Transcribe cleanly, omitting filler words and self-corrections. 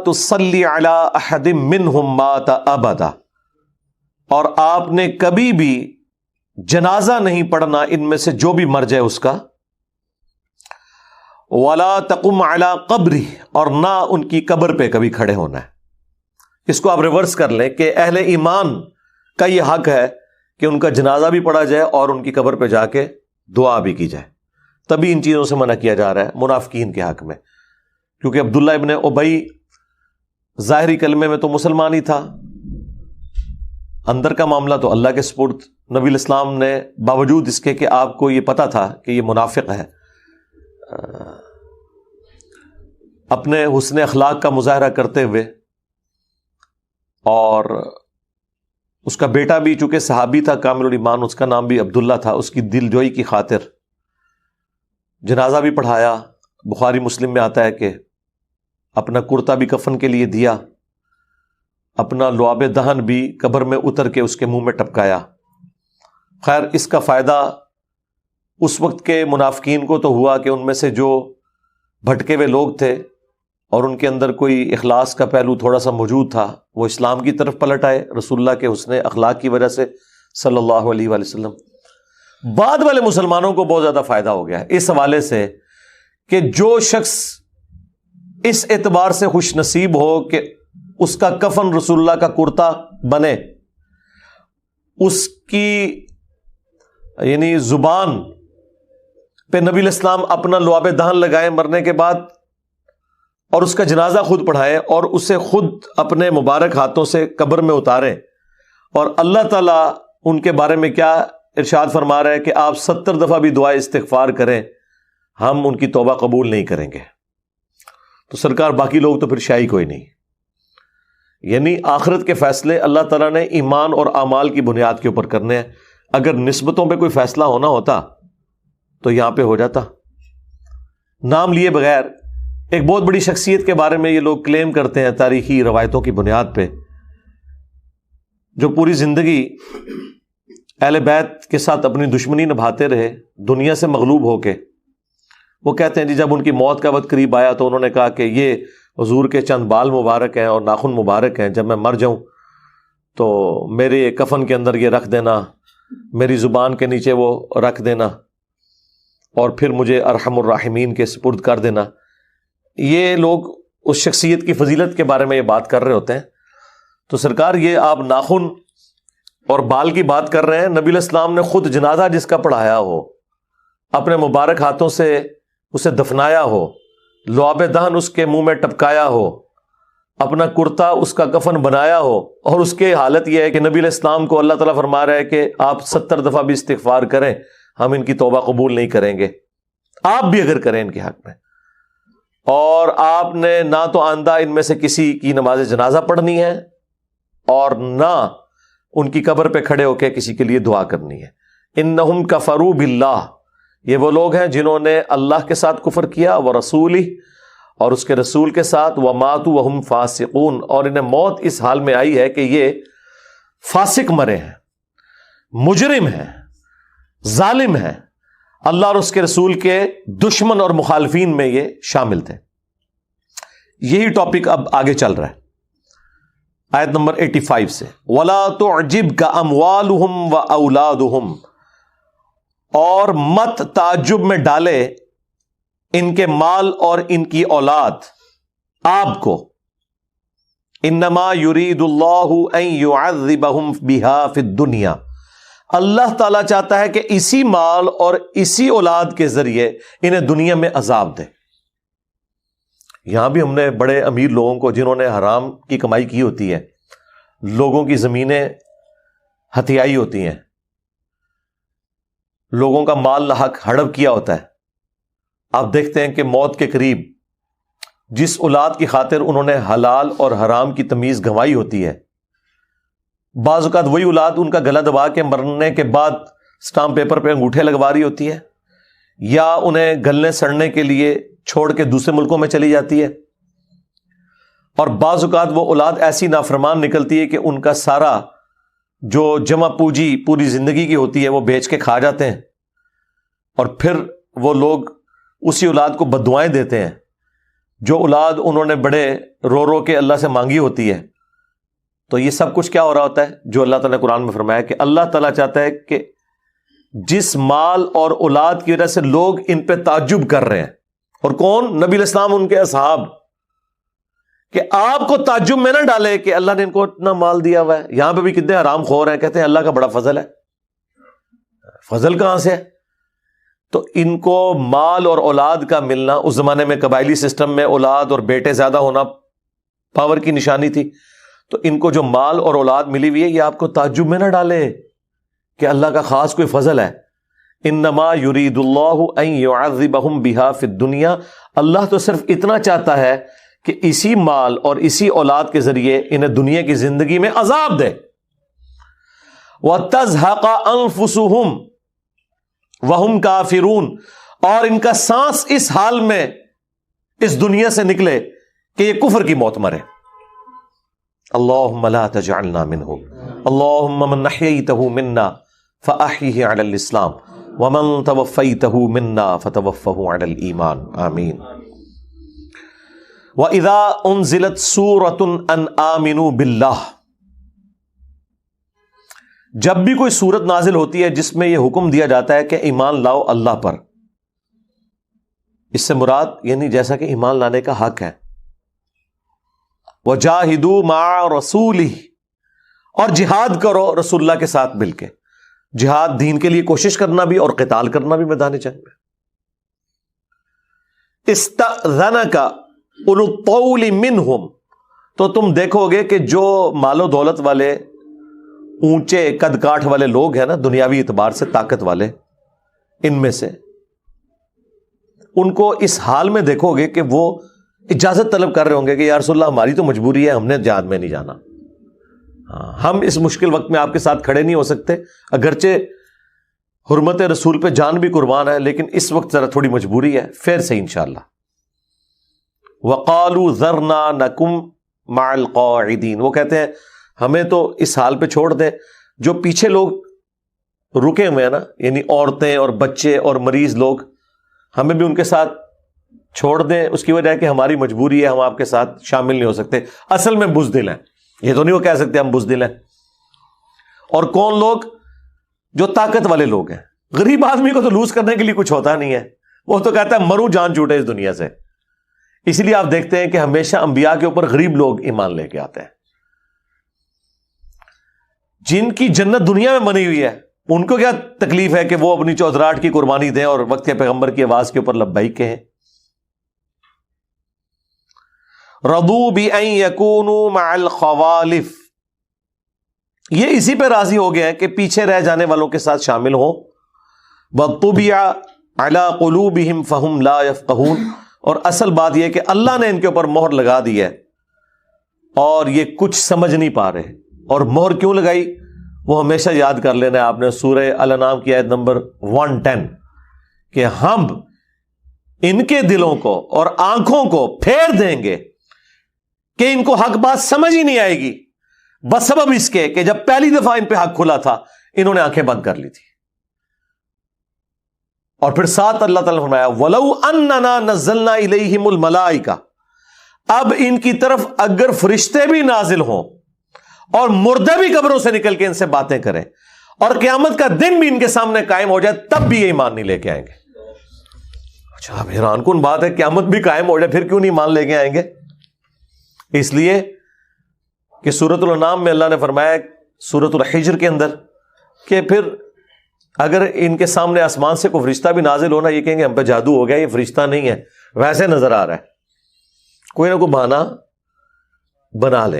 تصلی علی احد منہم مات ابدا، اور آپ نے کبھی بھی جنازہ نہیں پڑھنا ان میں سے جو بھی مر جائے اس کا، ولا تقم علی قبرہ، اور نہ ان کی قبر پہ کبھی کھڑے ہونا ہے۔ اس کو آپ ریورس کر لیں کہ اہل ایمان کا یہ حق ہے کہ ان کا جنازہ بھی پڑھا جائے اور ان کی قبر پہ جا کے دعا بھی کی جائے، تبھی ان چیزوں سے منع کیا جا رہا ہے منافقین کے حق میں، کیونکہ عبداللہ ابن ابی ظاہری کلمے میں تو مسلمان ہی تھا، اندر کا معاملہ تو اللہ کے سپرد۔ نبی الاسلام نے باوجود اس کے کہ آپ کو یہ پتا تھا کہ یہ منافق ہے، اپنے حسن اخلاق کا مظاہرہ کرتے ہوئے، اور اس کا بیٹا بھی چونکہ صحابی تھا کامل الایمان، اس کا نام بھی عبداللہ تھا، اس کی دل جوئی کی خاطر جنازہ بھی پڑھایا۔ بخاری مسلم میں آتا ہے کہ اپنا کرتا بھی کفن کے لیے دیا، اپنا لعاب دہن بھی قبر میں اتر کے اس کے منہ میں ٹپکایا۔ خیر، اس کا فائدہ اس وقت کے منافقین کو تو ہوا کہ ان میں سے جو بھٹکے ہوئے لوگ تھے اور ان کے اندر کوئی اخلاص کا پہلو تھوڑا سا موجود تھا، وہ اسلام کی طرف پلٹ آئے رسول اللہ کے حسن اخلاق کی وجہ سے صلی اللہ علیہ وآلہ وسلم۔ بعد والے مسلمانوں کو بہت زیادہ فائدہ ہو گیا ہے اس حوالے سے کہ جو شخص اس اعتبار سے خوش نصیب ہو کہ اس کا کفن رسول اللہ کا کرتا بنے، اس کی یعنی زبان پہ نبی الاسلام اپنا لعاب دہن لگائے مرنے کے بعد، اور اس کا جنازہ خود پڑھائے اور اسے خود اپنے مبارک ہاتھوں سے قبر میں اتارے، اور اللہ تعالیٰ ان کے بارے میں کیا ارشاد فرما رہا ہے کہ آپ 70 دفعہ بھی دعا استغفار کریں، ہم ان کی توبہ قبول نہیں کریں گے۔ تو سرکار باقی لوگ تو پھر شاہی کوئی نہیں، یعنی آخرت کے فیصلے اللہ تعالیٰ نے ایمان اور اعمال کی بنیاد کے اوپر کرنے ہیں۔ اگر نسبتوں پہ کوئی فیصلہ ہونا ہوتا تو یہاں پہ ہو جاتا۔ نام لیے بغیر ایک بہت بڑی شخصیت کے بارے میں یہ لوگ کلیم کرتے ہیں تاریخی روایتوں کی بنیاد پہ، جو پوری زندگی اہل بیت کے ساتھ اپنی دشمنی نبھاتے رہے دنیا سے مغلوب ہو کے۔ وہ کہتے ہیں جی جب ان کی موت کا وقت قریب آیا تو انہوں نے کہا کہ یہ حضور کے چند بال مبارک ہیں اور ناخن مبارک ہیں، جب میں مر جاؤں تو میرے کفن کے اندر یہ رکھ دینا، میری زبان کے نیچے وہ رکھ دینا، اور پھر مجھے ارحم الراحمین کے سپرد کر دینا۔ یہ لوگ اس شخصیت کی فضیلت کے بارے میں یہ بات کر رہے ہوتے ہیں۔ تو سرکار یہ آپ ناخن اور بال کی بات کر رہے ہیں، نبی الاسلام نے خود جنازہ جس کا پڑھایا ہو، اپنے مبارک ہاتھوں سے اسے دفنایا ہو، لعاب دہن اس کے منہ میں ٹپکایا ہو، اپنا کرتا اس کا کفن بنایا ہو، اور اس کے حالت یہ ہے کہ نبی علیہ السلام کو اللہ تعالیٰ فرما رہا ہے کہ آپ 70 دفعہ بھی استغفار کریں، ہم ان کی توبہ قبول نہیں کریں گے، آپ بھی اگر کریں ان کے حق میں، اور آپ نے نہ تو آئندہ ان میں سے کسی کی نماز جنازہ پڑھنی ہے اور نہ ان کی قبر پہ کھڑے ہو کے کسی کے لیے دعا کرنی ہے۔ انہم کفروا باللہ، یہ وہ لوگ ہیں جنہوں نے اللہ کے ساتھ کفر کیا، ورسولہ، اور اس کے رسول کے ساتھ، وماتوا وہم فاسقون، اور انہیں موت اس حال میں آئی ہے کہ یہ فاسق مرے ہیں، مجرم ہیں، ظالم ہیں، اللہ اور اس کے رسول کے دشمن اور مخالفین میں یہ شامل تھے۔ یہی ٹاپک اب آگے چل رہا ہے آیت نمبر 85 سے، وَلَا تُعْجِبْكَ أَمْوَالُهُمْ وَأَوْلَادُهُمْ، اور مت تعجب میں ڈالے ان کے مال اور ان کی اولاد آپ کو، انما یرید اللہ ان یعذبہم بہا فی الدنیا، اللہ تعالیٰ چاہتا ہے کہ اسی مال اور اسی اولاد کے ذریعے انہیں دنیا میں عذاب دے۔ یہاں بھی ہم نے بڑے امیر لوگوں کو جنہوں نے حرام کی کمائی کی ہوتی ہے، لوگوں کی زمینیں ہتھیائی ہوتی ہیں، لوگوں کا مال لاحق ہڑپ کیا ہوتا ہے، آپ دیکھتے ہیں کہ موت کے قریب جس اولاد کی خاطر انہوں نے حلال اور حرام کی تمیز گنوائی ہوتی ہے، بعض اوقات وہی اولاد ان کا گلا دبا کے مرنے کے بعد سٹامپ پیپر پہ انگوٹھے لگوا رہی ہوتی ہے، یا انہیں گلنے سڑنے کے لیے چھوڑ کے دوسرے ملکوں میں چلی جاتی ہے، اور بعض اوقات وہ اولاد ایسی نافرمان نکلتی ہے کہ ان کا سارا جو جمع پوجی پوری زندگی کی ہوتی ہے وہ بیچ کے کھا جاتے ہیں، اور پھر وہ لوگ اسی اولاد کو بددعائیں دیتے ہیں، جو اولاد انہوں نے بڑے رو رو کے اللہ سے مانگی ہوتی ہے، تو یہ سب کچھ کیا ہو رہا ہوتا ہے؟ جو اللہ تعالیٰ نے قرآن میں فرمایا کہ اللہ تعالیٰ چاہتا ہے کہ جس مال اور اولاد کی وجہ سے لوگ ان پہ تعجب کر رہے ہیں، اور کون؟ نبی علیہ السلام، ان کے اصحاب، کہ آپ کو تعجب میں نہ ڈالے کہ اللہ نے ان کو اتنا مال دیا ہوا ہے۔ یہاں پہ بھی کتنے حرام خور ہیں، کہتے ہیں اللہ کا بڑا فضل ہے۔ فضل کہاں سے ہے؟ تو ان کو مال اور اولاد کا ملنا، اس زمانے میں قبائلی سسٹم میں اولاد اور بیٹے زیادہ ہونا پاور کی نشانی تھی، تو ان کو جو مال اور اولاد ملی ہوئی ہے، یہ آپ کو تعجب میں نہ ڈالے کہ اللہ کا خاص کوئی فضل ہے۔ انما یرید اللہ ان یعذبہم بہا فی الدنیا، اللہ تو صرف اتنا چاہتا ہے کہ اسی مال اور اسی اولاد کے ذریعے انہیں دنیا کی زندگی میں عذاب دے۔ وَتَزْهَقَ أَنفُسُهُمْ وَهُمْ كَافِرُونَ، اور ان کا سانس اس حال میں اس دنیا سے نکلے کہ یہ کفر کی موت مرے۔ اللہم لا تجعلنا منہم، اللہم من احییتہ منا فاحیہ علی الاسلام ومن توفیتہ منا فتوفہ علی الایمان، آمین۔ وَإِذَا أُنزِلَتْ سُورَةٌ أَنْ آمِنُوا بِاللَّهِ، جب بھی کوئی سورت نازل ہوتی ہے جس میں یہ حکم دیا جاتا ہے کہ ایمان لاؤ اللہ پر، اس سے مراد یعنی جیسا کہ ایمان لانے کا حق ہے، وَجَاهِدُوا مَعَ رَسُولِهِ، اور جہاد کرو رسول اللہ کے ساتھ مل کے۔ جہاد دین کے لیے کوشش کرنا بھی اور قتال کرنا بھی میدان جنگ میں۔ استأذنک اولو الطول منہم، تو تم دیکھو گے کہ جو مال و دولت والے، اونچے قد کاٹھ والے لوگ ہیں نا، دنیاوی اعتبار سے طاقت والے، ان میں سے ان کو اس حال میں دیکھو گے کہ وہ اجازت طلب کر رہے ہوں گے کہ یا رسول اللہ ہماری تو مجبوری ہے، ہم نے جہاد میں نہیں جانا، ہم اس مشکل وقت میں آپ کے ساتھ کھڑے نہیں ہو سکتے، اگرچہ حرمت رسول پہ جان بھی قربان ہے، لیکن اس وقت ذرا تھوڑی مجبوری ہے، پھر سے انشاءاللہ۔ وَقَالُوا ذَرْنَا نَكُمْ مَعَ الْقَاعِدِينَ، وہ کہتے ہیں ہمیں تو اس حال پہ چھوڑ دیں، جو پیچھے لوگ رکے ہوئے ہیں نا، یعنی عورتیں اور بچے اور مریض لوگ، ہمیں بھی ان کے ساتھ چھوڑ دیں، اس کی وجہ ہے کہ ہماری مجبوری ہے، ہم آپ کے ساتھ شامل نہیں ہو سکتے۔ اصل میں بزدل ہیں، یہ تو نہیں وہ کہہ سکتے ہم بزدل ہیں۔ اور کون لوگ؟ جو طاقت والے لوگ ہیں۔ غریب آدمی کو تو لوز کرنے کے لیے کچھ ہوتا نہیں ہے، وہ تو کہتا ہے مروں جان چھوٹے اس دنیا سے۔ اس لیے آپ دیکھتے ہیں کہ ہمیشہ انبیاء کے اوپر غریب لوگ ایمان لے کے آتے ہیں، جن کی جنت دنیا میں بنی ہوئی ہے، ان کو کیا تکلیف ہے کہ وہ اپنی چودراہٹ کی قربانی دیں اور وقت کے پیغمبر کی آواز کے اوپر لبیک کہیں۔ رضوا بأن يكونوا مع الخوالف، یہ اسی پہ راضی ہو گئے ہیں کہ پیچھے رہ جانے والوں کے ساتھ شامل ہوں۔ وطبع على قلوبهم فهم لا يفقهون، اور اصل بات یہ کہ اللہ نے ان کے اوپر مہر لگا دی ہے اور یہ کچھ سمجھ نہیں پا رہے۔ اور مہر کیوں لگائی وہ ہمیشہ یاد کر لینا ہے آپ نے، سورہ الانعام کی آیت نمبر 110، کہ ہم ان کے دلوں کو اور آنکھوں کو پھیر دیں گے کہ ان کو حق بات سمجھ ہی نہیں آئے گی، بسبب اس کے کہ جب پہلی دفعہ ان پہ حق کھلا تھا انہوں نے آنکھیں بند کر لی تھی۔ اور پھر ساتھ اللہ تعالیٰ نے فرمایا وَلَوْ أَنَّنَا نَزَّلْنَا إِلَيْهِمُ الْمَلَائِكَةَ، اب ان کی طرف اگر فرشتے بھی نازل ہوں اور مردے بھی قبروں سے نکل کے ان سے باتیں کریں اور قیامت کا دن بھی ان کے سامنے قائم ہو جائے، تب بھی یہ ایمان نہیں لے کے آئیں گے۔ اچھا، حیران کن بات ہے، قیامت بھی قائم ہو جائے پھر کیوں نہیں ایمان لے کے آئیں گے؟ اس لیے کہ سورۃ الانعام میں اللہ نے فرمایا سورۃ الحجر کے اندر کہ پھر اگر ان کے سامنے آسمان سے کوئی فرشتہ بھی نازل ہونا، یہ کہیں گے ہم پہ جادو ہو گیا، یہ فرشتہ نہیں ہے، ویسے نظر آ رہا ہے، کوئی نہ کوئی بہانہ بنا لے۔